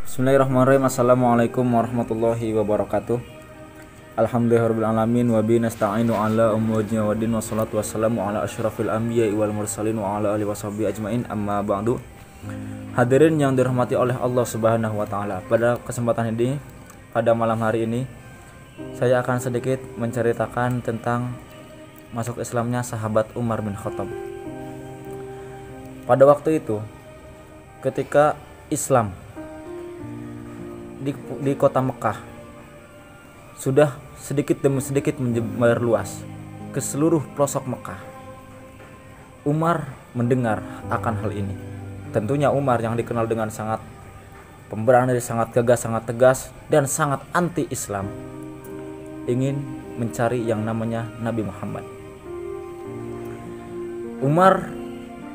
Bismillahirrahmanirrahim. Assalamualaikum warahmatullahi wabarakatuh. Alhamdulillahirrahmanirrahim. Wa bihi nasta'inu ala umuri dunya waddin. Wassalatu wassalamu ala asyrafil anbiya'i wal mursalin wa ala alihi washabihi ajmain. Amma ba'du. Hadirin yang dirahmati oleh Allah Subhanahu wa taala. Pada kesempatan ini, pada malam hari ini, saya akan sedikit menceritakan tentang masuk Islamnya sahabat Umar bin Khattab. Pada waktu itu, ketika Islam di kota Mekah sudah sedikit demi sedikit menyebar luas ke seluruh pelosok Mekah, Umar mendengar akan hal ini. Tentunya Umar yang dikenal dengan sangat pemberani, sangat gagah, sangat tegas, dan sangat anti-Islam, ingin mencari yang namanya Nabi Muhammad. Umar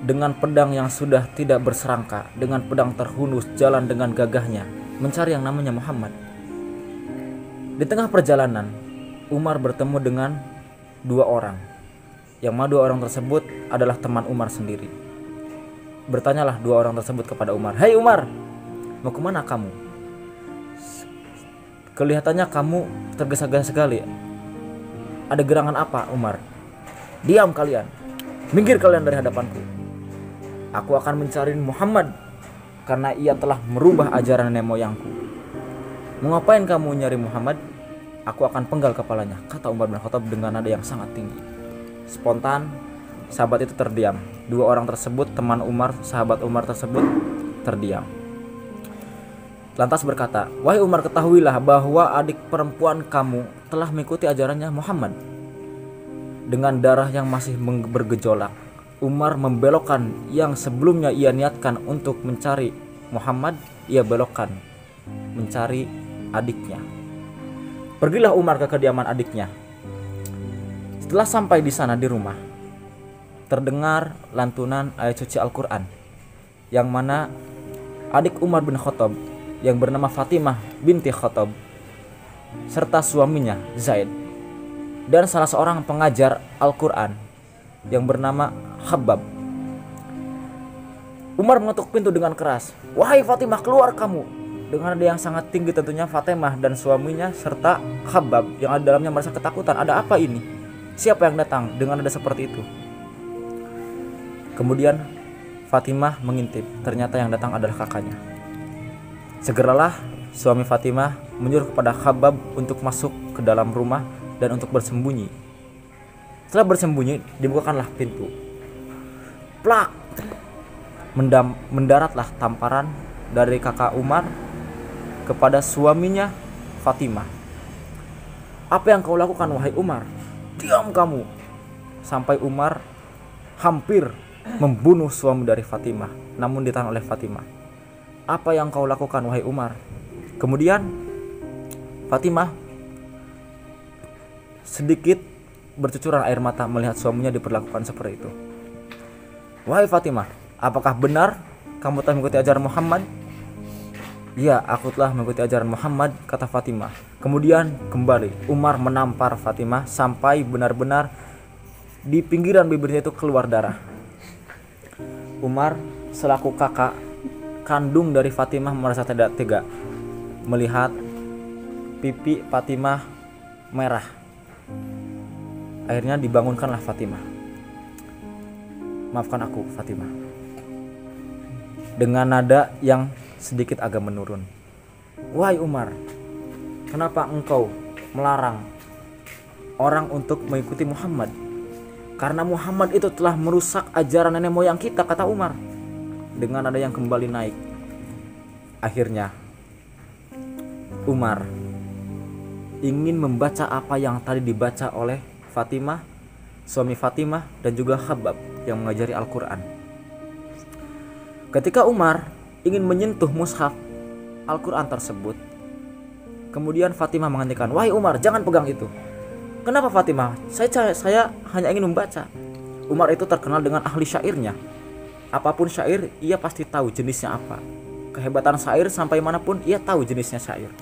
dengan pedang yang sudah tidak berserangka, dengan pedang terhunus, jalan dengan gagahnya mencari yang namanya Muhammad. Di tengah perjalanan, Umar bertemu dengan dua orang, yang mana dua orang tersebut adalah teman Umar sendiri. Bertanyalah dua orang tersebut kepada Umar, "Hai Umar, mau kemana kamu? Kelihatannya kamu tergesa-gesa sekali. Ada gerangan apa, Umar?" "Diam kalian, minggir kalian dari hadapanku. Aku akan mencari Muhammad, karena ia telah merubah ajaran nenek moyangku." "Mau ngapain kamu nyari Muhammad? Aku akan penggal kepalanya," kata Umar bin Khattab dengan nada yang sangat tinggi. Spontan, sahabat itu terdiam. Dua orang tersebut, teman Umar, sahabat Umar tersebut terdiam. Lantas berkata, "Wahai Umar, ketahuilah bahwa adik perempuan kamu telah mengikuti ajarannya Muhammad." Dengan darah yang masih bergejolak, Umar membelokkan yang sebelumnya ia niatkan untuk mencari Muhammad, ia belokkan mencari adiknya. Pergilah Umar ke kediaman adiknya. Setelah sampai di sana di rumah, terdengar lantunan ayat suci Al-Quran, yang mana adik Umar bin Khattab yang bernama Fatimah binti Khattab serta suaminya Zaid dan salah seorang pengajar Al-Quran yang bernama Khabbab. Umar mengetuk pintu dengan keras. "Wahai Fatimah, keluar kamu!" Dengan nada yang sangat tinggi tentunya. Fatimah dan suaminya serta Khabbab yang ada dalamnya merasa ketakutan. Ada apa ini? Siapa yang datang dengan nada seperti itu? Kemudian Fatimah mengintip. Ternyata yang datang adalah kakaknya. Segeralah suami Fatimah menyuruh kepada Khabbab untuk masuk ke dalam rumah dan untuk bersembunyi. Setelah bersembunyi, dibukakanlah pintu. Plak! Mendaratlah tamparan dari kakak Umar kepada suaminya Fatimah. "Apa yang kau lakukan, wahai Umar? Diam kamu!" Sampai Umar hampir membunuh suami dari Fatimah, namun ditahan oleh Fatimah. "Apa yang kau lakukan, wahai Umar?" Kemudian Fatimah sedikit bercucuran air mata melihat suaminya diperlakukan seperti itu. "Wahai Fatimah, apakah benar kamu telah mengikuti ajaran Muhammad?" "Ya, aku telah mengikuti ajaran Muhammad," kata Fatimah. Kemudian kembali Umar menampar Fatimah sampai benar-benar di pinggiran bibirnya itu keluar darah. Umar selaku kakak kandung dari Fatimah merasa tidak tega melihat pipi Fatimah merah. Akhirnya dibangunkanlah Fatimah. "Maafkan aku, Fatimah." Dengan nada yang sedikit agak menurun. "Wahai Umar, kenapa engkau melarang orang untuk mengikuti Muhammad? Karena Muhammad itu telah merusak ajaran nenek moyang kita," kata Umar. Dengan nada yang kembali naik. Akhirnya Umar ingin membaca apa yang tadi dibaca oleh Fatimah, suami Fatimah, dan juga Khabbab yang mengajari Al-Quran. Ketika Umar ingin menyentuh mushaf Al-Quran tersebut, kemudian Fatimah menghentikan. "Wahai Umar, jangan pegang itu." "Kenapa Fatimah? Saya hanya ingin membaca." Umar itu terkenal dengan ahli syairnya. Apapun syair, ia pasti tahu jenisnya apa. Kehebatan syair sampai manapun, ia tahu jenisnya syair.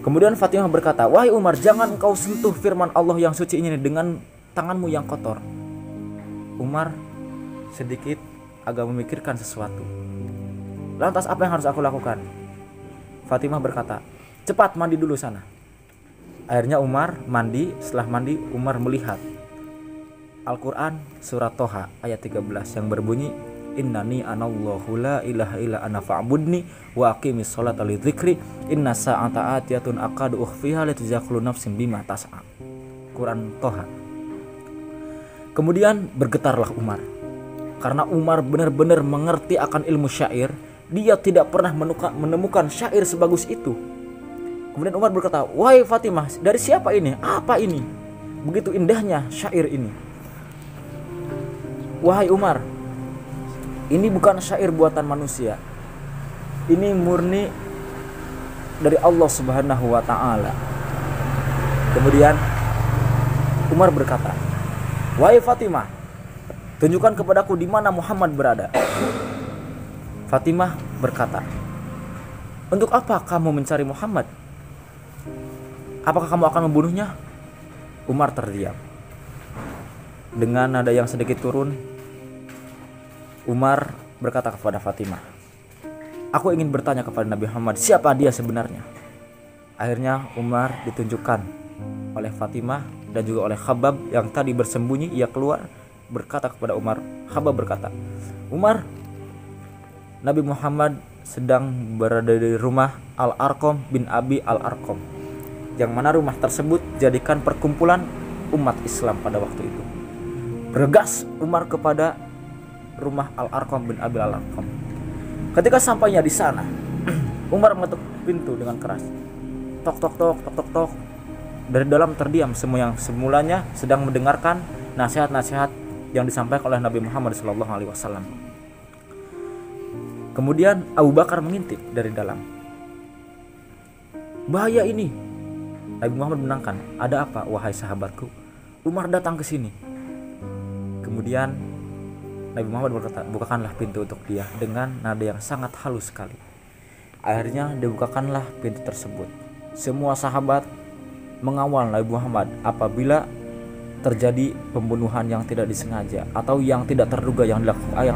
Kemudian Fatimah berkata, "Wahai Umar, jangan kau sentuh firman Allah yang suci ini dengan tanganmu yang kotor." Umar sedikit agak memikirkan sesuatu. Lantas apa yang harus aku lakukan? Fatimah berkata, cepat mandi dulu sana. Akhirnya Umar mandi. Setelah mandi, Umar melihat Al-Quran surat Toha ayat 13 yang berbunyi, Innani anallahu la ilaha illa ana fa'budni wa aqimis sholata li dzikri inna sa'ata atiyatun aqadu ukhfiha lituzakulu nafsin bima tas'a. Quran Toha. Kemudian bergetarlah Umar, karena Umar benar-benar mengerti akan ilmu syair. Dia tidak pernah menemukan syair sebagus itu. Kemudian Umar berkata, wahai Fatimah, dari siapa ini? Apa ini? Begitu indahnya syair ini. Wahai Umar, ini bukan syair buatan manusia. Ini murni dari Allah Subhanahu wa ta'ala. Kemudian Umar berkata, wahai Fatimah, tunjukkan kepadaku di mana Muhammad berada. Fatimah berkata, untuk apa kamu mencari Muhammad? Apakah kamu akan membunuhnya? Umar terdiam. Dengan nada yang sedikit turun, Umar berkata kepada Fatimah, aku ingin bertanya kepada Nabi Muhammad, siapa dia sebenarnya? Akhirnya Umar ditunjukkan oleh Fatimah dan juga oleh Khabbab yang tadi bersembunyi. Ia keluar berkata kepada Umar, Khabbab berkata, Umar, Nabi Muhammad sedang berada di rumah Al-Arqam bin Abi Al-Arqam, yang mana rumah tersebut jadikan perkumpulan umat Islam pada waktu itu. Bergegas Umar kepada rumah Al-Arqam bin Abi Al-Arqam. Ketika sampainya di sana, Umar mengetuk pintu dengan keras. Tok tok tok tok tok tok. Dari dalam terdiam semua yang semulanya sedang mendengarkan nasihat-nasihat yang disampaikan oleh Nabi Muhammad SAW. Kemudian Abu Bakar mengintip dari dalam. Bahaya ini. Nabi Muhammad menangkan. Ada apa wahai sahabatku? Umar datang ke sini. Kemudian Nabi Muhammad berkata, bukakanlah pintu untuk dia dengan nada yang sangat halus sekali. Akhirnya dibukakanlah pintu tersebut. Semua sahabat mengawal Nabi Muhammad apabila terjadi pembunuhan yang tidak disengaja atau yang tidak terduga yang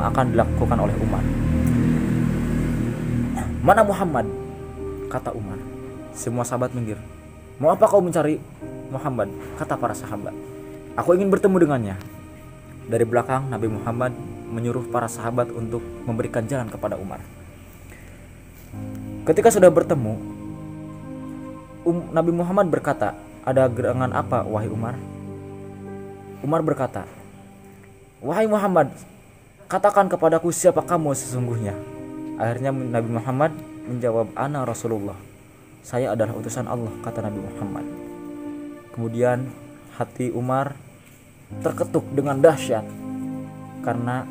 akan dilakukan oleh Umar. Mana Muhammad? Kata Umar. Semua sahabat minggir. Mau apa kau mencari Muhammad? Kata para sahabat. Aku ingin bertemu dengannya. Dari belakang Nabi Muhammad menyuruh para sahabat untuk memberikan jalan kepada Umar. Ketika sudah bertemu, Nabi Muhammad berkata, ada gerangan apa wahai Umar? Umar berkata, wahai Muhammad, katakan kepadaku siapa kamu sesungguhnya. Akhirnya Nabi Muhammad menjawab, ana Rasulullah, saya adalah utusan Allah, kata Nabi Muhammad. Kemudian hati Umar terketuk dengan dahsyat, karena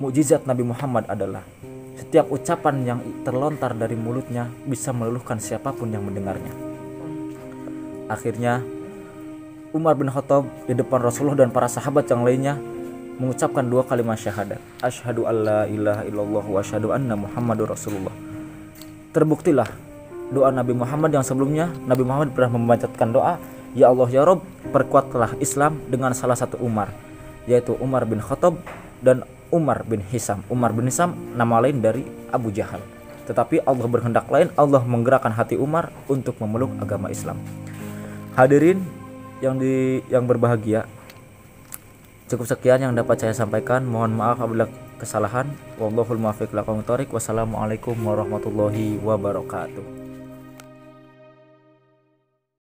mukjizat Nabi Muhammad adalah setiap ucapan yang terlontar dari mulutnya bisa meluluhkan siapapun yang mendengarnya. Akhirnya Umar bin Khattab di depan Rasulullah dan para sahabat yang lainnya mengucapkan dua kalimat syahadat, asyhadu alla ilaha illallah wa asyhadu anna Muhammadur Rasulullah. Terbuktilah doa Nabi Muhammad yang sebelumnya. Nabi Muhammad pernah memanjatkan doa, ya Allah ya Rabb, perkuatlah Islam dengan salah satu Umar, yaitu Umar bin Khattab dan Umar bin Hisam. Umar bin Hisam nama lain dari Abu Jahal. Tetapi Allah berkehendak lain, Allah menggerakkan hati Umar untuk memeluk agama Islam. Hadirin yang berbahagia, cukup sekian yang dapat saya sampaikan. Mohon maaf apabila kesalahan. Wallahul muwaffiq ila aqwamit thoriq. Wassalamualaikum warahmatullahi wabarakatuh.